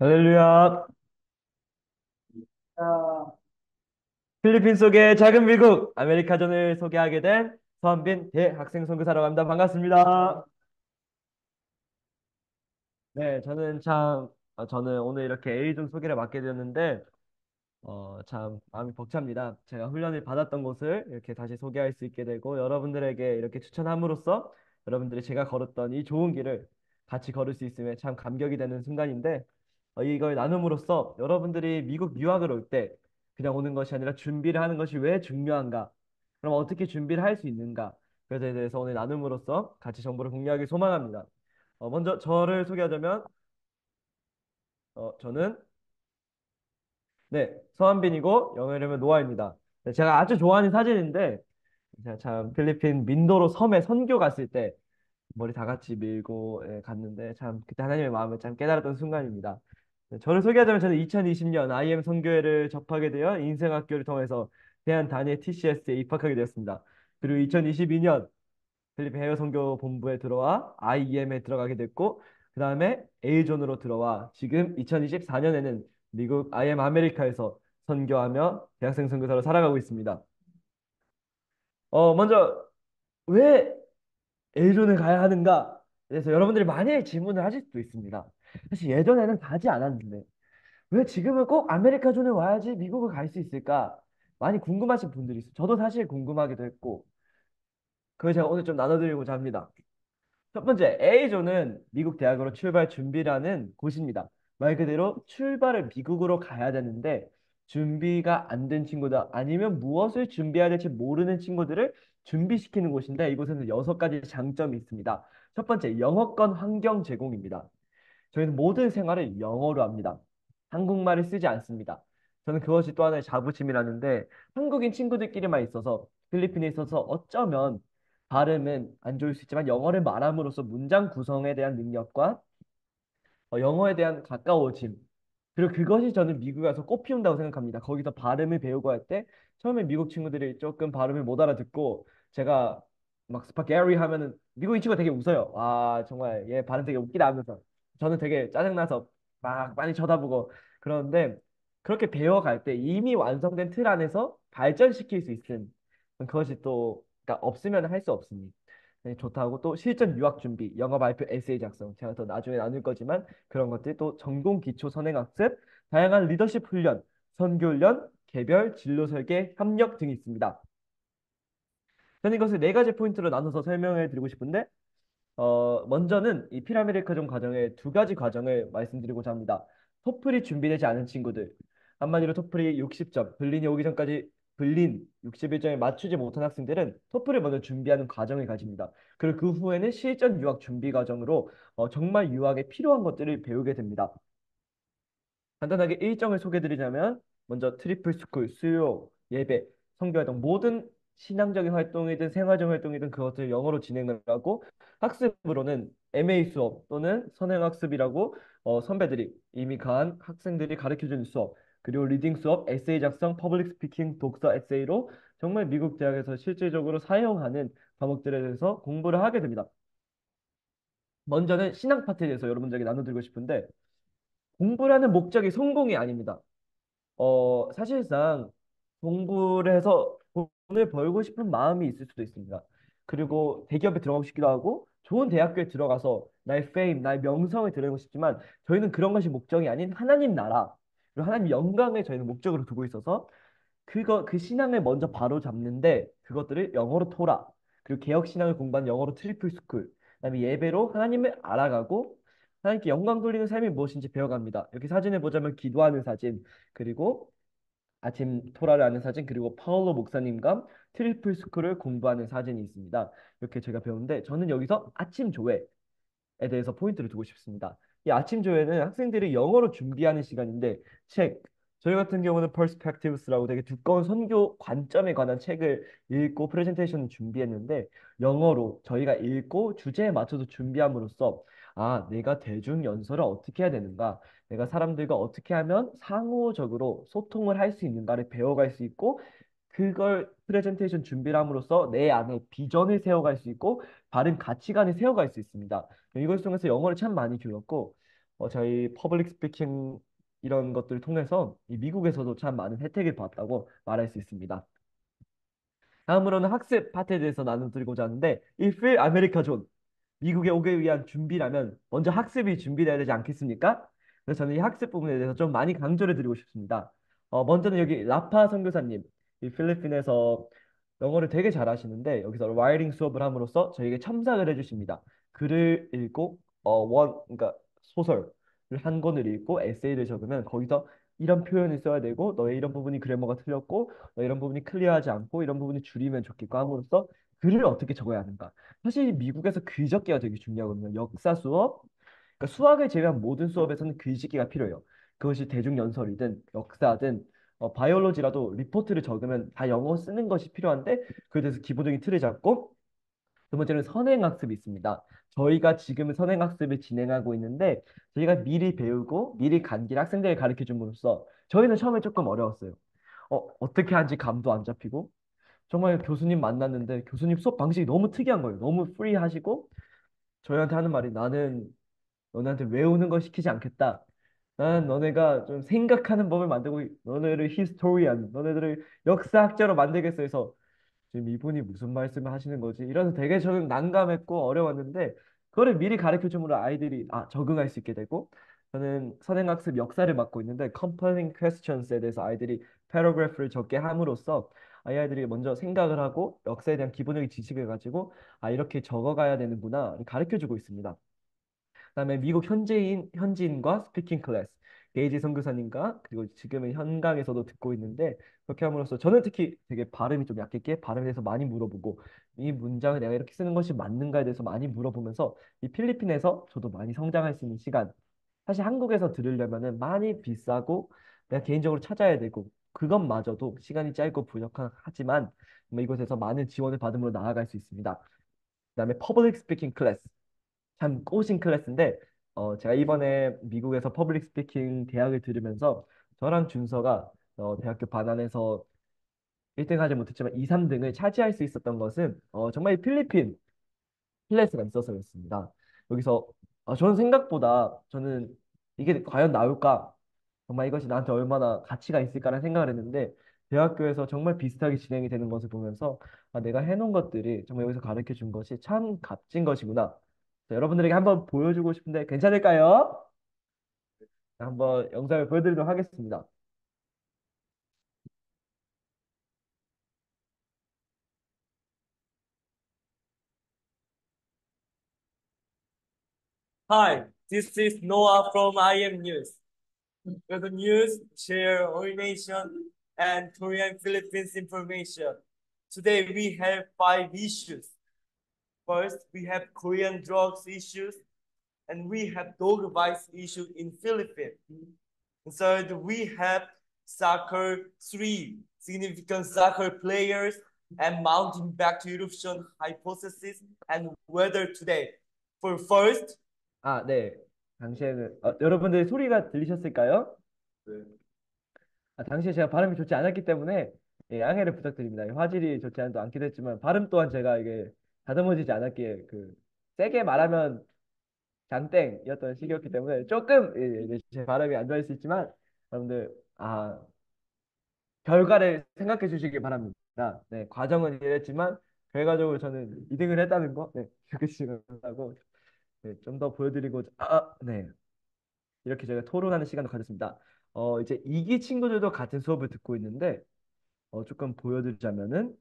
할렐루야. 필리핀 속의 작은 미국 아메리카전을 소개하게 된 서한빈 대학생 선교사라고 합니다. 반갑습니다. 네, 저는 오늘 이렇게 A존 소개를 맡게 되었는데 참 마음이 벅찹니다. 제가 훈련을 받았던 곳을 이렇게 다시 소개할 수 있게 되고 여러분들에게 이렇게 추천함으로써 여러분들이 제가 걸었던 이 좋은 길을 같이 걸을 수 있음에 참 감격이 되는 순간인데 이걸 나눔으로써 여러분들이 미국 유학을 올 때 그냥 오는 것이 아니라 준비를 하는 것이 왜 중요한가? 그럼 어떻게 준비를 할 수 있는가? 그것에 대해서 오늘 나눔으로써 같이 정보를 공유하기 소망합니다. 먼저 저를 소개하자면 저는 네, 서한빈이고 영어 이름은 노아입니다. 네, 제가 아주 좋아하는 사진인데 제가 참 필리핀 민도로 섬에 선교 갔을 때 머리 다 같이 밀고 갔는데 참 그때 하나님의 마음을 참 깨달았던 순간입니다. 네, 저를 소개하자면 저는 2020년 IM 선교회를 접하게 되어 인생학교를 통해서 대한 단일 TCS에 입학하게 되었습니다. 그리고 2022년 필리핀 해외 선교 본부에 들어와 IEM에 들어가게 됐고 그 다음에 A존으로 들어와 지금 2024년에는 미국 IM 아메리카에서 선교하며 대학생 선교사로 살아가고 있습니다. 먼저 왜 A존을 가야 하는가? 그래서 여러분들이 많이 질문을 하실 수도 있습니다. 사실 예전에는 가지 않았는데 왜 지금은 꼭 아메리카존에 와야지 미국을 갈 수 있을까? 많이 궁금하신 분들이 있어요. 저도 사실 궁금하기도 했고 그걸 제가 오늘 좀 나눠드리고자 합니다. 첫 번째, A존은 미국 대학으로 출발 준비라는 곳입니다. 말 그대로 출발을 미국으로 가야 되는데 준비가 안 된 친구들 아니면 무엇을 준비해야 될지 모르는 친구들을 준비시키는 곳인데 이곳에는 6가지 장점이 있습니다. 첫 번째, 영어권 환경 제공입니다. 저희는 모든 생활을 영어로 합니다. 한국말을 쓰지 않습니다. 저는 그것이 또 하나의 자부심이라는데 한국인 친구들끼리만 있어서 필리핀에 있어서 어쩌면 발음은 안 좋을 수 있지만 영어를 말함으로써 문장 구성에 대한 능력과 영어에 대한 가까워짐. 그리고 그것이 저는 미국에 가서 꽃피운다고 생각합니다. 거기서 발음을 배우고 할 때 처음에 미국 친구들이 조금 발음을 못 알아듣고 제가 막 스파게리 하면은 미국인 친구가 되게 웃어요. 와 정말 얘 발음 되게 웃기다 하면서 저는 되게 짜증나서 막 많이 쳐다보고 그러는데 그렇게 배워갈 때 이미 완성된 틀 안에서 발전시킬 수 있는 그것이 또 그러니까 없으면 할 수 없으니 네, 좋다고 또 실전 유학 준비, 영어 발표, 에세이 작성 제가 더 나중에 나눌 거지만 그런 것들 또 전공 기초 선행 학습, 다양한 리더십 훈련, 선교 훈련, 개별 진로 설계, 협력 등이 있습니다. 저는 이것을 4가지 포인트로 나눠서 설명해 드리고 싶은데 먼저는 이 피라미드科종 과정의 2가지 과정을 말씀드리고자 합니다. 토플이 준비되지 않은 친구들, 한마디로 토플이 60점, 블린이 오기 전까지 블린 61점에 맞추지 못한 학생들은 토플을 먼저 준비하는 과정을 가집니다. 그리고 그 후에는 실전 유학 준비 과정으로 정말 유학에 필요한 것들을 배우게 됩니다. 간단하게 일정을 소개드리자면 먼저 트리플 스쿨, 수요, 예배, 선교활동 모든 신앙적인 활동이든 생활적 활동이든 그것을 영어로 진행을 하고 학습으로는 MA 수업 또는 선행학습이라고 선배들이 이미 간 학생들이 가르쳐주는 수업 그리고 리딩 수업, 에세이 작성, 퍼블릭 스피킹, 독서 에세이로 정말 미국 대학에서 실질적으로 사용하는 과목들에 대해서 공부를 하게 됩니다. 먼저는 신앙 파트에 대해서 여러분들에게 나눠드리고 싶은데 공부라는 목적이 성공이 아닙니다. 사실상 공부를 해서 돈을 벌고 싶은 마음이 있을 수도 있습니다. 그리고 대기업에 들어가고 싶기도 하고 좋은 대학교에 들어가서 나의 페임, 나의 명성을 드리고 싶지만 저희는 그런 것이 목적이 아닌 하나님 나라, 그리고 하나님 영광을 저희는 목적으로 두고 있어서 그 신앙을 먼저 바로 잡는데 그것들을 영어로 토라 그리고 개혁 신앙을 공부한 영어로 트리플 스쿨 그다음에 예배로 하나님을 알아가고 하나님께 영광 돌리는 삶이 무엇인지 배워갑니다. 이렇게 사진을 보자면 기도하는 사진 그리고 아침 토라를 하는 사진 그리고 파울로 목사님과 트리플 스쿨을 공부하는 사진이 있습니다. 이렇게 제가 배우는데 저는 여기서 아침 조회 에 대해서 포인트를 두고 싶습니다. 이 아침 조회는 학생들이 영어로 준비하는 시간인데 책 저희 같은 경우는 Perspectives라고 되게 두꺼운 선교 관점에 관한 책을 읽고 프레젠테이션을 준비했는데 영어로 저희가 읽고 주제에 맞춰서 준비함으로써 내가 대중 연설을 어떻게 해야 되는가 내가 사람들과 어떻게 하면 상호적으로 소통을 할 수 있는가를 배워갈 수 있고 그걸 프레젠테이션 준비를 함으로써 내 안에 비전을 세워갈 수 있고 바른 가치관을 세워갈 수 있습니다. 이걸 통해서 영어를 참 많이 교육했고 저희 퍼블릭 스피킹 이런 것들을 통해서 이 미국에서도 참 많은 혜택을 받았다고 말할 수 있습니다. 다음으로는 학습 파트에 대해서 나눠드리고자 하는데 이 필 아메리카 존 미국에 오기 위한 준비라면 먼저 학습이 준비돼야 되지 않겠습니까? 그래서 저는 이 학습 부분에 대해서 좀 많이 강조를 드리고 싶습니다. 먼저는 여기 라파 선교사님, 이 필리핀에서 영어를 되게 잘하시는데 여기서 라이팅 수업을 함으로써 저에게 첨삭을 해주십니다. 글을 읽고 그러니까 소설을 한 권을 읽고 에세이를 적으면 거기서 이런 표현을 써야 되고 너의 이런 부분이 그래머가 틀렸고 너 이런 부분이 클리어하지 않고 이런 부분이 줄이면 좋겠고 함으로써 글을 어떻게 적어야 하는가. 사실 미국에서 글짓기가 되게 중요하거든요. 역사 수업, 그러니까 수학을 제외한 모든 수업에서는 글짓기가 필요해요. 그것이 대중연설이든 역사든 바이올로지라도 리포트를 적으면 다 영어 쓰는 것이 필요한데 그에 대해서 기본적인 틀을 잡고 두 번째는 선행학습이 있습니다. 저희가 지금 선행학습을 진행하고 있는데 저희가 미리 배우고 미리 간길 학생들을 가르쳐 줌으로써 저희는 처음에 조금 어려웠어요. 어떻게 하는지 감도 안 잡히고 정말 교수님 만났는데 교수님 수업 방식이 너무 특이한 거예요. 너무 프리하시고 저희한테 하는 말이 나는 너네한테 외우는 거 시키지 않겠다. 난 너네가 좀 생각하는 법을 만들고 너네를 히스토리안, 너네들을 역사학자로 만들겠어 해서 지금 이분이 무슨 말씀을 하시는 거지? 이래서 되게 저는 난감했고 어려웠는데 그거를 미리 가르쳐 줌으로 아이들이 적응할 수 있게 되고 저는 선행학습 역사를 맡고 있는데 compelling questions에 대해서 아이들이 paragraph를 적게 함으로써 아이들이 먼저 생각을 하고 역사에 대한 기본적인 지식을 가지고 이렇게 적어가야 되는구나 가르쳐 주고 있습니다. 그다음에 미국 현지인과 스피킹 클래스 게이지 선교사님과 그리고 지금은 현강에서도 듣고 있는데 그렇게 함으로써 저는 특히 되게 발음이 좀 약했기에 발음에 대해서 많이 물어보고 이 문장을 내가 이렇게 쓰는 것이 맞는가에 대해서 많이 물어보면서 이 필리핀에서 저도 많이 성장할 수 있는 시간 사실 한국에서 들으려면은 많이 비싸고 내가 개인적으로 찾아야 되고 그것마저도 시간이 짧고 부족하지만 이곳에서 많은 지원을 받음으로 나아갈 수 있습니다. 그다음에 퍼블릭 스피킹 클래스 참 꼬신 클래스인데 제가 이번에 미국에서 퍼블릭 스피킹 대학을 들으면서 저랑 준서가 대학교 반환에서 1등 하지 못했지만 2, 3등을 차지할 수 있었던 것은 정말 이 필리핀 클래스가 있어서 그렇습니다. 여기서 저는 생각보다 저는 이게 과연 나올까? 정말 이것이 나한테 얼마나 가치가 있을까라는 생각을 했는데 대학교에서 정말 비슷하게 진행이 되는 것을 보면서 내가 해놓은 것들이 정말 여기서 가르쳐 준 것이 참 값진 것이구나. 자, 여러분들에게 한번 보여주고 싶은데 괜찮을까요? 자, 한번 영상을 보여드리도록 하겠습니다. Hi, this is Noah from IM News. We're the news, share orientation, and Korean Philippines information. Today we have five issues. First, we have Korean drugs issues, and we have dog bites issue in Philippines. And third, we have soccer three significant soccer players and mounting back to eruption hypothesis and weather today. For first, 네. 당시에는 여러분들 소리가 들리셨을까요? 당시에 제가 발음이 좋지 않았기 때문에 양해를 부탁드립니다. 화질이 좋지 않기도 했지만 발음 또한 제가 이게 다듬어지지 않았기에 세게 말하면 장땡이었던 시기였기 때문에 조금 제 발음이 안 좋을 수 있지만 여러분들 결과를 생각해 주시기 바랍니다. 네, 과정은 이랬지만 결과적으로 저는 2등을 했다는 거 그렇게 생각하고 좀 더 보여드리고 네. 이렇게 저희가 토론하는 시간을 가졌습니다. 이제 이기 친구들도 같은 수업을 듣고 있는데 조금 보여드리자면은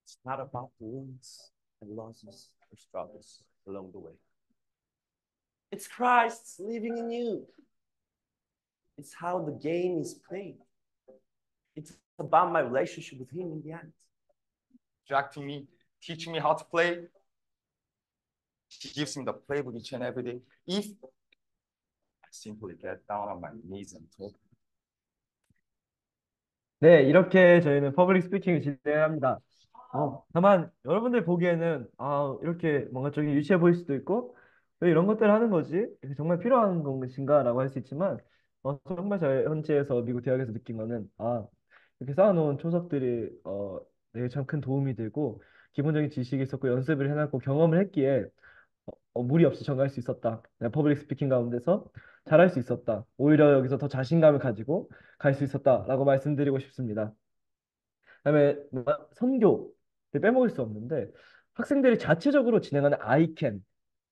it's not about the wins and losses or struggles along the way. It's Christ living in you. It's how the game is played. It's about my relationship with Him in the end. Directing me, teaching me how to play. He gives me the playbook each and every day. If I simply get down on my knees and talk. 네, 이렇게 저희는 퍼블릭 스피킹을 진행합니다. 다만 여러분들 보기에는 이렇게 뭔가 좀 유치해 보일 수도 있고 왜 이런 것들을 하는 거지? 이게 정말 필요한 것인가라고 할 수 있지만 정말 저희 현지에서 미국 대학에서 느낀 거는 이렇게 쌓아놓은 초석들이 되게 참 큰 도움이 되고 기본적인 지식이 있었고 연습을 해놨고 경험을 했기에 무리 없이 정할 수 있었다. 내가 퍼블릭 스피킹 가운데서 잘할 수 있었다. 오히려 여기서 더 자신감을 가지고 갈 수 있었다라고 말씀드리고 싶습니다. 그다음에 선교 빼먹을 수 없는데 학생들이 자체적으로 진행하는 아이캔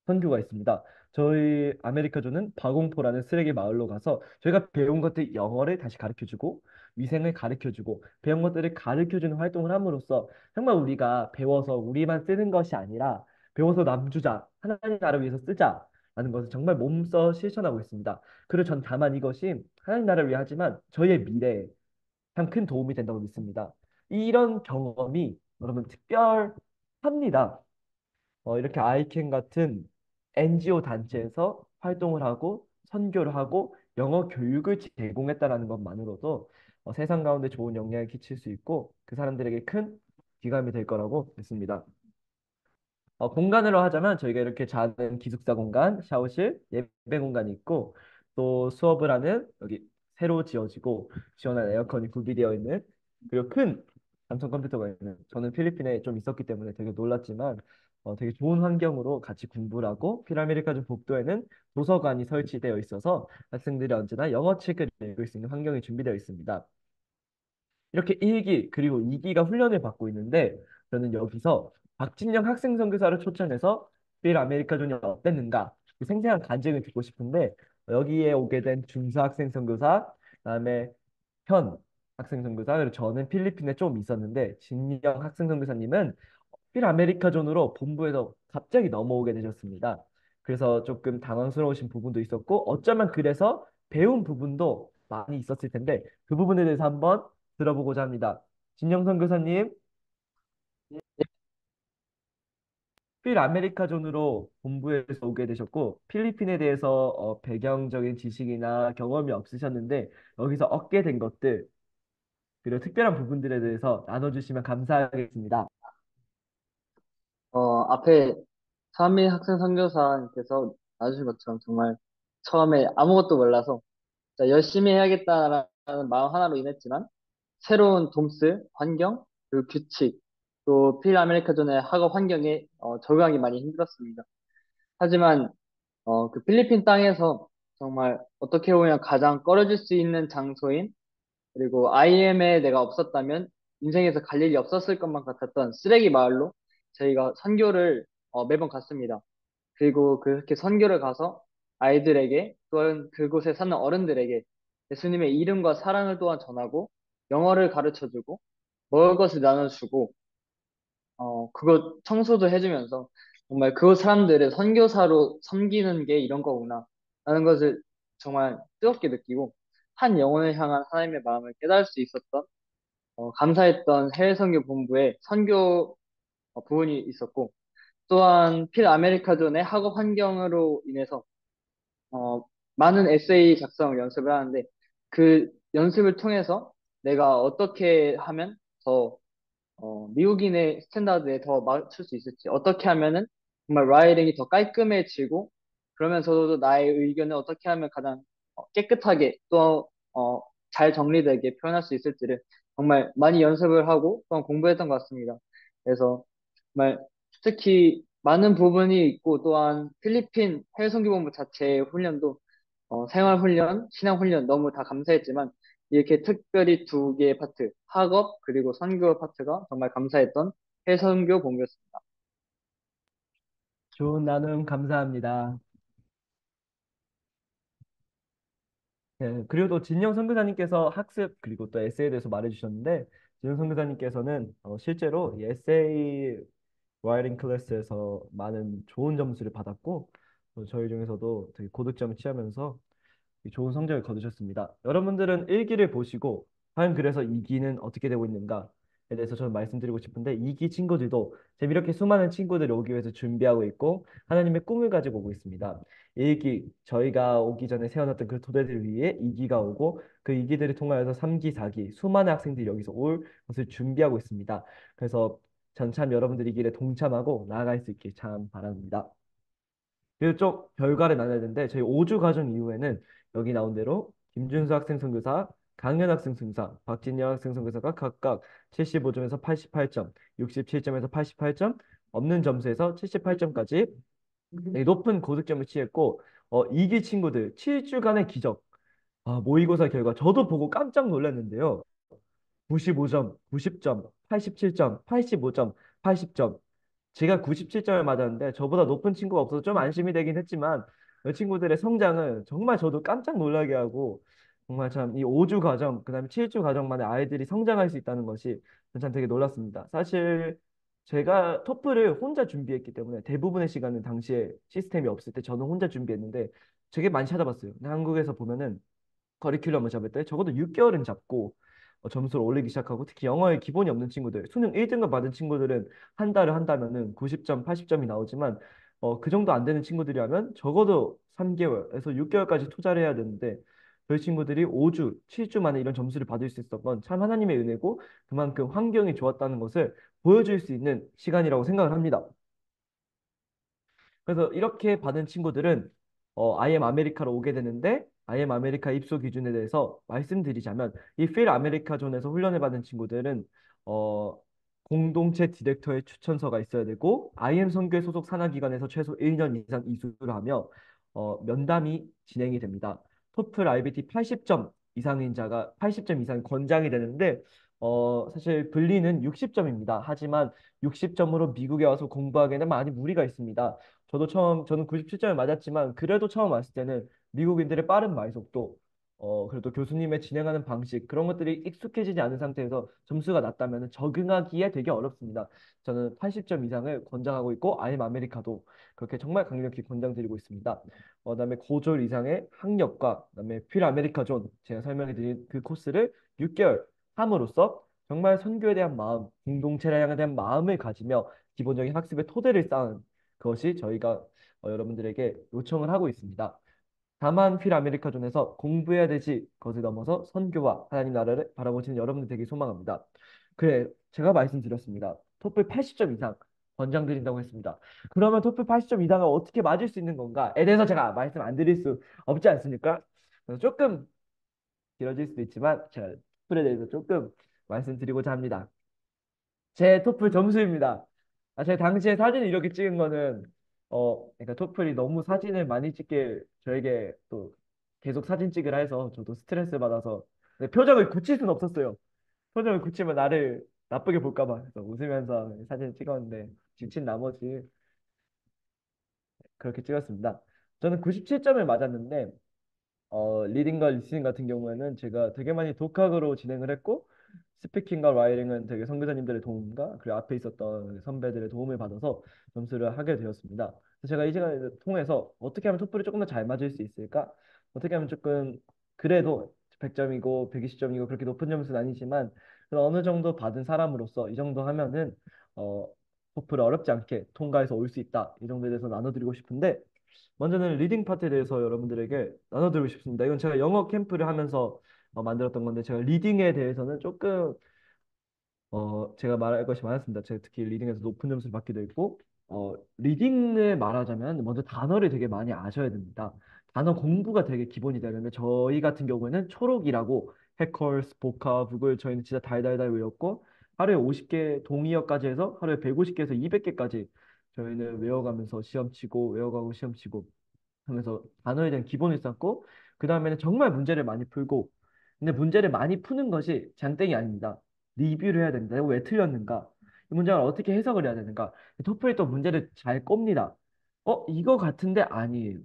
선교가 있습니다. 저희 아메리카조는 바공포라는 쓰레기 마을로 가서 저희가 배운 것들 영어를 다시 가르쳐주고 위생을 가르쳐주고 배운 것들을 가르쳐주는 활동을 함으로써 정말 우리가 배워서 우리만 쓰는 것이 아니라 배워서 남주자 하나님 나라를 위해서 쓰자라는 것을 정말 몸써 실천하고 있습니다. 그리고 전 다만 이것이 하나님 나라를 위해 하지만 저희의 미래에 참 큰 도움이 된다고 믿습니다. 이런 경험이 여러분 특별합니다. 이렇게 아이캔 같은 NGO 단체에서 활동을 하고 선교를 하고 영어 교육을 제공했다라는 것만으로도 세상 가운데 좋은 영향을 끼칠 수 있고 그 사람들에게 큰 기감이 될 거라고 믿습니다. 공간으로 하자면 저희가 이렇게 자는 기숙사 공간, 샤워실, 예배 공간이 있고 또 수업을 하는 여기 새로 지어지고 시원한 에어컨이 구비되어 있는 그리고 큰 삼성 컴퓨터가 있는 저는 필리핀에 좀 있었기 때문에 되게 놀랐지만 되게 좋은 환경으로 같이 공부를 하고 필아메리카주 복도에는 도서관이 설치되어 있어서 학생들이 언제나 영어 책을 읽을 수 있는 환경이 준비되어 있습니다. 이렇게 1기 그리고 2기가 훈련을 받고 있는데 저는 여기서 박진영 학생 선교사를 초청해서 필 아메리카존이 어땠는가 그 생생한 간증을 듣고 싶은데 여기에 오게 된 중사 학생 선교사 그다음에 현 학생 선교사 그리고 저는 필리핀에 좀 있었는데 진영 학생 선교사님은 필 아메리카존으로 본부에서 갑자기 넘어오게 되셨습니다. 그래서 조금 당황스러우신 부분도 있었고 어쩌면 그래서 배운 부분도 많이 있었을 텐데 그 부분에 대해서 한번 들어보고자 합니다. 진영선 교사님, 필 아메리카존으로 본부에서 오게 되셨고 필리핀에 대해서 배경적인 지식이나 경험이 없으셨는데 여기서 얻게 된 것들 그리고 특별한 부분들에 대해서 나눠주시면 감사하겠습니다. 앞에 서한민 학생 선교사님께서 나주신 것처럼 정말 처음에 아무것도 몰라서 진짜 열심히 해야겠다라는 마음 하나로 인했지만 새로운 dom스, 환경, 그리고 규칙, 또 필아메리카존의 학업 환경에 적응하기 많이 힘들었습니다. 하지만 그 필리핀 땅에서 정말 어떻게 보면 가장 꺼려질 수 있는 장소인 그리고 IM에 내가 없었다면 인생에서 갈 일이 없었을 것만 같았던 쓰레기 마을로 저희가 선교를 매번 갔습니다. 그리고 그렇게 선교를 가서 아이들에게 또는 그곳에 사는 어른들에게 예수님의 이름과 사랑을 또한 전하고 영어를 가르쳐주고 먹을 것을 나눠주고 그것 청소도 해주면서 정말 그 사람들을 선교사로 섬기는 게 이런 거구나 라는 것을 정말 뜨겁게 느끼고 한 영혼을 향한 하나님의 마음을 깨달을 수 있었던 감사했던 해외 선교 본부의 선교 부분이 있었고 또한 필 아메리카존의 학업 환경으로 인해서 어, 많은 에세이 작성 연습을 하는데 그 연습을 통해서 내가 어떻게 하면 더 미국인의 스탠다드에 더 맞출 수 있을지, 어떻게 하면은 정말 라이딩이 더 깔끔해지고, 그러면서도 나의 의견을 어떻게 하면 가장 깨끗하게 또, 잘 정리되게 표현할 수 있을지를 정말 많이 연습을 하고 또한 공부했던 것 같습니다. 그래서 정말 특히 많은 부분이 있고 또한 필리핀 해외선교본부 자체의 훈련도 생활훈련, 신앙훈련 너무 다 감사했지만 이렇게 특별히 두 개의 파트, 학업 그리고 선교 파트가 정말 감사했던 해선교 본교였습니다. 좋은 나눔 감사합니다. 네, 그리고 또 진영 선교사님께서 학습 그리고 또 에세이에 대해서 말해주셨는데 진영 선교사님께서는 실제로 이 에세이 라이팅 클래스에서 많은 좋은 점수를 받았고 저희 중에서도 되게 고득점을 취하면서 좋은 성적을 거두셨습니다. 여러분들은 1기를 보시고 과연 그래서 2기는 어떻게 되고 있는가에 대해서 저는 말씀드리고 싶은데 2기 친구들도 지금 이렇게 수많은 친구들이 오기 위해서 준비하고 있고 하나님의 꿈을 가지고 오고 있습니다. 1기 저희가 오기 전에 세워놨던 그 토대들 위에 2기가 오고 그 2기들을 통하여서 3기, 4기 수많은 학생들이 여기서 올 것을 준비하고 있습니다. 그래서 전참 여러분들이 이 길에 동참하고 나아갈 수 있길 참 바랍니다. 그리고 좀 결과를 나눠야 되는데 저희 5주 과정 이후에는 여기 나온 대로 김준수 학생 선교사, 강현 학생 순서, 박진영 학생 순서가 각각 75점에서 88점, 67점에서 88점, 없는 점수에서 78점까지 높은 고득점을 취했고 이기 친구들 7주간의 기적. 모의고사 결과 저도 보고 깜짝 놀랐는데요. 95점, 90점, 87점, 85점, 80점. 제가 97점을 맞았는데 저보다 높은 친구가 없어서 좀 안심이 되긴 했지만 이 친구들의 성장은 정말 저도 깜짝 놀라게 하고 정말 참 이 5주 과정, 그다음에 7주 과정 만에 아이들이 성장할 수 있다는 것이 참 되게 놀랐습니다. 사실 제가 토플을 혼자 준비했기 때문에 대부분의 시간은 당시에 시스템이 없을 때 저는 혼자 준비했는데 되게 많이 찾아봤어요. 근데 한국에서 보면은 커리큘럼을 잡을 때 적어도 6개월은 잡고 점수를 올리기 시작하고 특히 영어에 기본이 없는 친구들, 수능 1등급 받은 친구들은 한 달을 한다면은 90점, 80점이 나오지만 그 정도 안 되는 친구들이라면 적어도 3개월에서 6개월까지 투자를 해야 되는데 저희 친구들이 5주, 7주 만에 이런 점수를 받을 수 있었던 건 참 하나님의 은혜고 그만큼 환경이 좋았다는 것을 보여줄 수 있는 시간이라고 생각을 합니다. 그래서 이렇게 받은 친구들은 IM 아메리카로 오게 되는데 IM 아메리카 입소 기준에 대해서 말씀드리자면 이 필 아메리카 존에서 훈련을 받은 친구들은 어, 공동체 디렉터의 추천서가 있어야 되고 IM 선교회 소속 산하기관에서 최소 1년 이상 이수를 하며 면담이 진행이 됩니다. 토플 IBT 80점 이상인 자가 80점 이상 권장이 되는데 사실 분리는 60점입니다. 하지만 60점으로 미국에 와서 공부하기에는 많이 무리가 있습니다. 저는 97점을 맞았지만 그래도 처음 왔을 때는 미국인들의 빠른 말 속도, 그래도 교수님의 진행하는 방식 그런 것들이 익숙해지지 않은 상태에서 점수가 낮다면 적응하기에 되게 어렵습니다. 저는 80점 이상을 권장하고 있고 아임 아메리카도 그렇게 정말 강력히 권장드리고 있습니다. 그다음에 고졸 이상의 학력과 그다음에 필 아메리카 존 제가 설명해드린 그 코스를 6개월 함으로써 정말 선교에 대한 마음, 공동체에 대한 마음을 가지며 기본적인 학습의 토대를 쌓은 그것이 저희가 여러분들에게 요청을 하고 있습니다. 다만 필 아메리카존에서 공부해야 되지 그것을 넘어서 선교와 하나님 나라를 바라보시는 여러분들 되게 소망합니다. 그래 제가 말씀드렸습니다. 토플 80점 이상 권장드린다고 했습니다. 그러면 토플 80점 이상을 어떻게 맞을 수 있는 건가에 대해서 제가 말씀 안 드릴 수 없지 않습니까? 그래서 조금 길어질 수도 있지만 제가 토플에 대해서 조금 말씀드리고자 합니다. 제 토플 점수입니다. 제 당시에 사진을 이렇게 찍은 거는 그러니까 토플이 너무 사진을 많이 찍게 저에게 또 계속 사진 찍으라 해서 저도 스트레스 받아서 근데 표정을 굳힐 수는 없었어요. 표정을 굳히면 나를 나쁘게 볼까 봐. 그래서 웃으면서 사진을 찍었는데 지친 나머지 그렇게 찍었습니다. 저는 97점을 맞았는데 리딩과 리스닝 같은 경우에는 제가 되게 많이 독학으로 진행을 했고, 스피킹과 라이팅은 되게 선교사님들의 도움과 그리고 앞에 있었던 선배들의 도움을 받아서 점수를 하게 되었습니다. 그래서 제가 이 시간을 통해서 어떻게 하면 토플이 조금 더 잘 맞을 수 있을까? 어떻게 하면 조금 그래도 100점이고 120점이고 그렇게 높은 점수는 아니지만 그래도 어느 정도 받은 사람으로서 이 정도 하면은 어, 토플을 어렵지 않게 통과해서 올 수 있다. 이 정도에 대해서 나눠드리고 싶은데 먼저는 리딩 파트에 대해서 여러분들에게 나눠드리고 싶습니다. 이건 제가 영어 캠프를 하면서 만들었던 건데 제가 리딩에 대해서는 조금 제가 말할 것이 많았습니다. 제가 특히 리딩에서 높은 점수를 받기도 했고 리딩을 말하자면 먼저 단어를 되게 많이 아셔야 됩니다. 단어 공부가 되게 기본이 되는데 저희 같은 경우에는 초록이라고 해커스, 보카북을 저희는 진짜 달달달 외웠고 하루에 50개 동의어까지 해서 하루에 150개에서 200개까지 저희는 외워가면서 시험 치고 외워가고 시험 치고 하면서 단어에 대한 기본을 쌓고 그 다음에는 정말 문제를 많이 풀고 근데 문제를 많이 푸는 것이 장땡이 아닙니다. 리뷰를 해야 됩니다. 이거 왜 틀렸는가? 이 문장을 어떻게 해석을 해야 되는가? 토플이 또 문제를 잘 꼽니다. 이거 같은데 아니에요.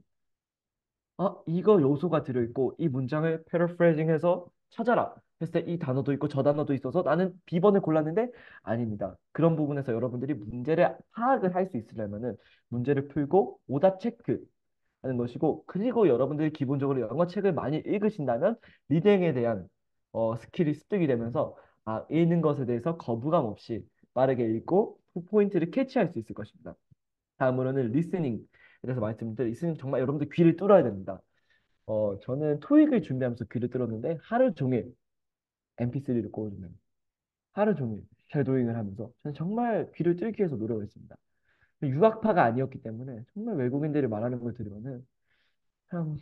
이거 요소가 들어있고 이 문장을 패러프레이징해서 찾아라. 했을 때 이 단어도 있고 저 단어도 있어서 나는 B번을 골랐는데 아닙니다. 그런 부분에서 여러분들이 문제를 파악을 할 수 있으려면은 문제를 풀고 오답 체크 하는 것이고 그리고 여러분들이 기본적으로 영어 책을 많이 읽으신다면 리딩에 대한 스킬이 습득이 되면서 읽는 것에 대해서 거부감 없이 빠르게 읽고 포인트를 캐치할 수 있을 것입니다. 다음으로는 리스닝에 대해서 말씀드릴 리스닝 정말 여러분들 귀를 뚫어야 됩니다. 저는 토익을 준비하면서 귀를 뚫었는데 하루 종일 MP3를 꽂으면 하루 종일 쉐도잉을 하면서 저는 정말 귀를 뚫기 위해서 노력을 했습니다. 유학파가 아니었기 때문에 정말 외국인들이 말하는 걸 들으면은 참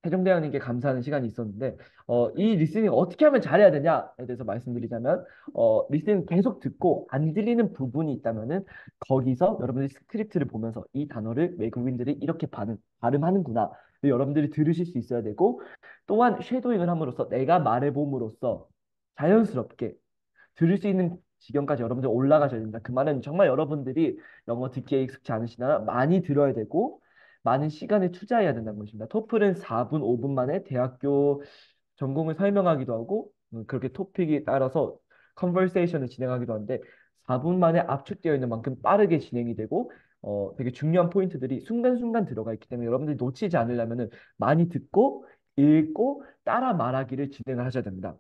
세종대왕님께 감사하는 시간이 있었는데 이 리스닝 어떻게 하면 잘해야 되냐에 대해서 말씀드리자면 리스닝 계속 듣고 안 들리는 부분이 있다면은 거기서 여러분들이 스크립트를 보면서 이 단어를 외국인들이 이렇게 발음하는구나 여러분들이 들으실 수 있어야 되고 또한 쉐도잉을 함으로써 내가 말해봄으로써 자연스럽게 들을 수 있는 지경까지 여러분들 올라가셔야 됩니다. 그 말은 정말 여러분들이 영어 듣기에 익숙치 않으시나 많이 들어야 되고 많은 시간을 투자해야 된다는 것입니다. 토플은 4분, 5분 만에 대학교 전공을 설명하기도 하고 그렇게 토픽에 따라서 컨버세이션을 진행하기도 하는데 4분 만에 압축되어 있는 만큼 빠르게 진행이 되고 되게 중요한 포인트들이 순간순간 들어가 있기 때문에 여러분들이 놓치지 않으려면 많이 듣고 읽고 따라 말하기를 진행을 하셔야 됩니다.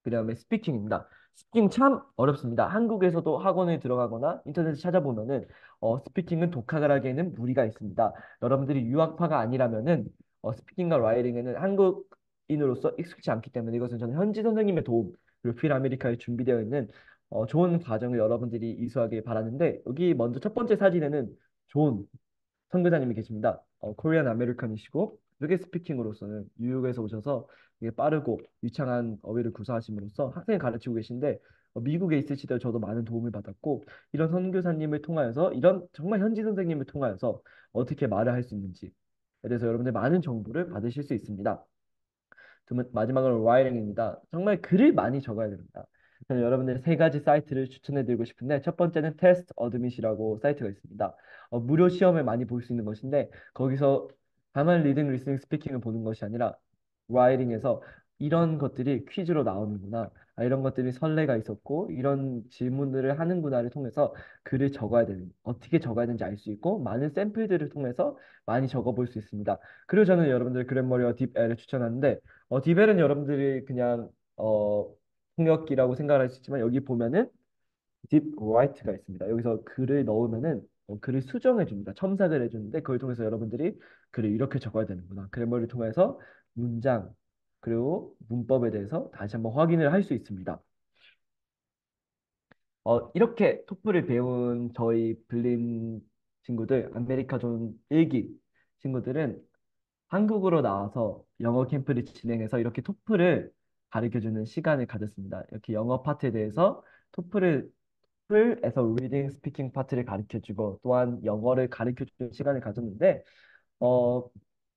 그 다음에 스피킹입니다. 스피킹 참 어렵습니다. 한국에서도 학원에 들어가거나 인터넷에 찾아보면은 스피킹은 독학을 하기에는 무리가 있습니다. 여러분들이 유학파가 아니라면은 스피킹과 라이팅에는 한국인으로서 익숙치 않기 때문에 이것은 저는 현지 선생님의 도움 그리고 필 아메리카에 준비되어 있는 좋은 과정을 여러분들이 이수하길 바라는데 여기 먼저 첫 번째 사진에는 존 선교사님이 계십니다. 코리안 아메리칸이시고 외계 스피킹으로서는 뉴욕에서 오셔서 되게 빠르고 유창한 어휘를 구사하심으로써 학생을 가르치고 계신데 미국에 있을 시절 저도 많은 도움을 받았고 이런 선교사님을 통하여서 이런 정말 현지 선생님을 통하여서 어떻게 말을 할 수 있는지에 대해서 여러분들 많은 정보를 받으실 수 있습니다. 마지막으로 라이팅입니다. 정말 글을 많이 적어야 됩니다. 저는 여러분들 세 가지 사이트를 추천해드리고 싶은데 첫 번째는 테스트 어드밋이라고 사이트가 있습니다. 무료 시험을 많이 볼 수 있는 것인데 거기서 다만 리딩, 리스닝, 스피킹을 보는 것이 아니라 라이팅에서 이런 것들이 퀴즈로 나오는구나. 이런 것들이 선례가 있었고 이런 질문들을 하는구나를 통해서 글을 적어야 되는 어떻게 적어야 되는지 알 수 있고 많은 샘플들을 통해서 많이 적어볼 수 있습니다. 그리고 저는 여러분들 그랜머리와 딥L을 추천하는데 디벨은 여러분들이 그냥 통역기라고 생각할 수 있지만 여기 보면은 딥 라이트가 있습니다. 여기서 글을 넣으면은 글을 수정해 줍니다. 첨삭을 해주는데 그걸 통해서 여러분들이 글을 이렇게 적어야 되는구나. 그래머를 통해서 문장 그리고 문법에 대해서 다시 한번 확인을 할 수 있습니다. 이렇게 토플을 배운 저희 블린 친구들, 아메리카 존 1기 친구들은 한국으로 나와서 영어 캠프를 진행해서 이렇게 토플을 가르쳐주는 시간을 가졌습니다. 이렇게 영어 파트에 대해서 토플에서 리딩, 스피킹 파트를 가르쳐주고 또한 영어를 가르쳐주는 시간을 가졌는데 어,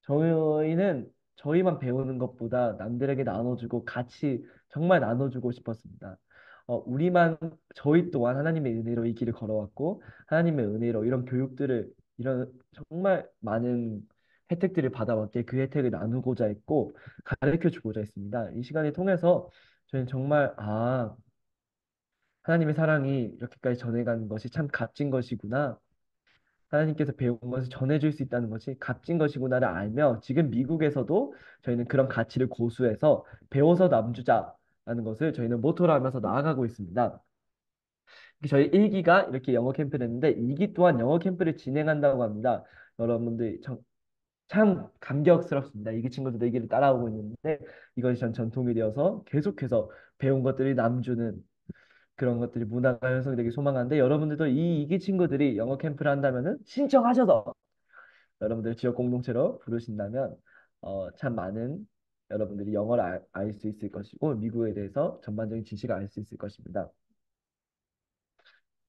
저희는 저희만 배우는 것보다 남들에게 나눠주고 같이 정말 나눠주고 싶었습니다. 저희 또한 하나님의 은혜로 이 길을 걸어왔고, 하나님의 은혜로 이런 교육들을, 이런 정말 많은 혜택들을 받아왔기에 그 혜택을 나누고자 했고, 가르쳐 주고자 했습니다. 이 시간을 통해서 저희는 정말, 하나님의 사랑이 이렇게까지 전해가는 것이 참 값진 것이구나. 하나님께서 배운 것을 전해줄 수 있다는 것이 값진 것이구나를 알며 지금 미국에서도 저희는 그런 가치를 고수해서 배워서 남주자라는 것을 저희는 모토로 하면서 나아가고 있습니다. 저희 1기가 이렇게 영어 캠프를 했는데 2기 또한 영어 캠프를 진행한다고 합니다. 여러분들 참 감격스럽습니다. 2기 친구들도 2기를 따라오고 있는데 이것이 전통이 되어서 계속해서 배운 것들이 남주는 그런 것들이 문화가 형성되기 소망하는데 여러분들도 이 2기 친구들이 영어 캠프를 한다면은 신청하셔서 여러분들 지역 공동체로 부르신다면 참 많은 여러분들이 영어를 알 수 있을 것이고 미국에 대해서 전반적인 지식을 알 수 있을 것입니다.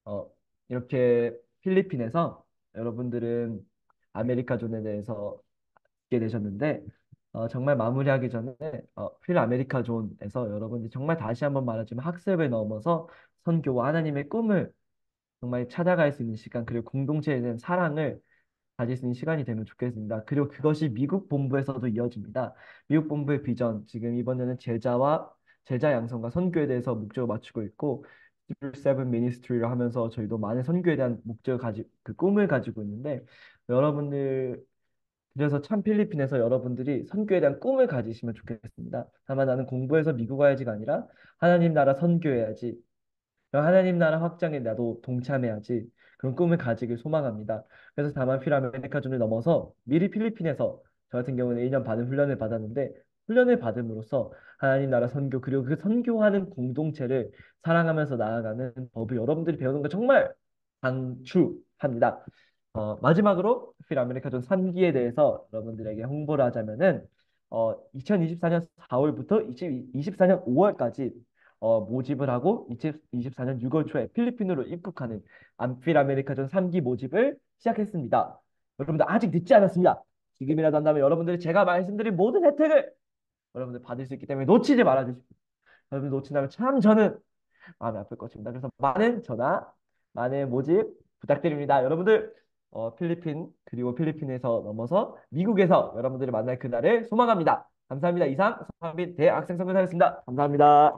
어, 이렇게 필리핀에서 여러분들은 아메리카존에 대해서 듣게 되셨는데 정말 마무리하기 전에 필 아메리카존에서 여러분들이 정말 다시 한번 말하지만 학습을 넘어서 선교와 하나님의 꿈을 정말 찾아갈 수 있는 시간 그리고 공동체에 대한 사랑을 가질 수 있는 시간이 되면 좋겠습니다. 그리고 그것이 미국 본부에서도 이어집니다. 미국 본부의 비전, 지금 이번에는 제자 양성과 선교에 대해서 목적을 맞추고 있고, Seven Ministry를 하면서 저희도 많은 선교에 대한 그 꿈을 가지고 있는데, 여러분들, 그래서 참 필리핀에서 여러분들이 선교에 대한 꿈을 가지시면 좋겠습니다. 다만 나는 공부해서 미국 와야지가 아니라 하나님 나라 선교해야지. 하나님 나라 확장에 나도 동참해야지. 그런 꿈을 가지길 소망합니다. 그래서 다만 필아메리카존을 넘어서 미리 필리핀에서 저 같은 경우는 1년 반의 훈련을 받았는데 훈련을 받음으로써 하나님 나라 선교 그리고 그 선교하는 공동체를 사랑하면서 나아가는 법을 여러분들이 배우는 거 정말 강추합니다. 마지막으로 필아메리카존 3기에 대해서 여러분들에게 홍보를 하자면은 2024년 4월부터 2024년 5월까지 모집을 하고 2024년 6월 초에 필리핀으로 입국하는 안필 아메리카전 3기 모집을 시작했습니다. 여러분들 아직 늦지 않았습니다. 지금이라도 한다면 여러분들이 제가 말씀드린 모든 혜택을 여러분들 받을 수 있기 때문에 놓치지 말아주십시오. 여러분 놓친다면 참 저는 마음이 아플 것입니다. 그래서 많은 전화, 많은 모집 부탁드립니다. 여러분들 필리핀 그리고 필리핀에서 넘어서 미국에서 여러분들을 만날 그날을 소망합니다. 감사합니다. 이상 서한빈 대학생 선교사였습니다. 감사합니다.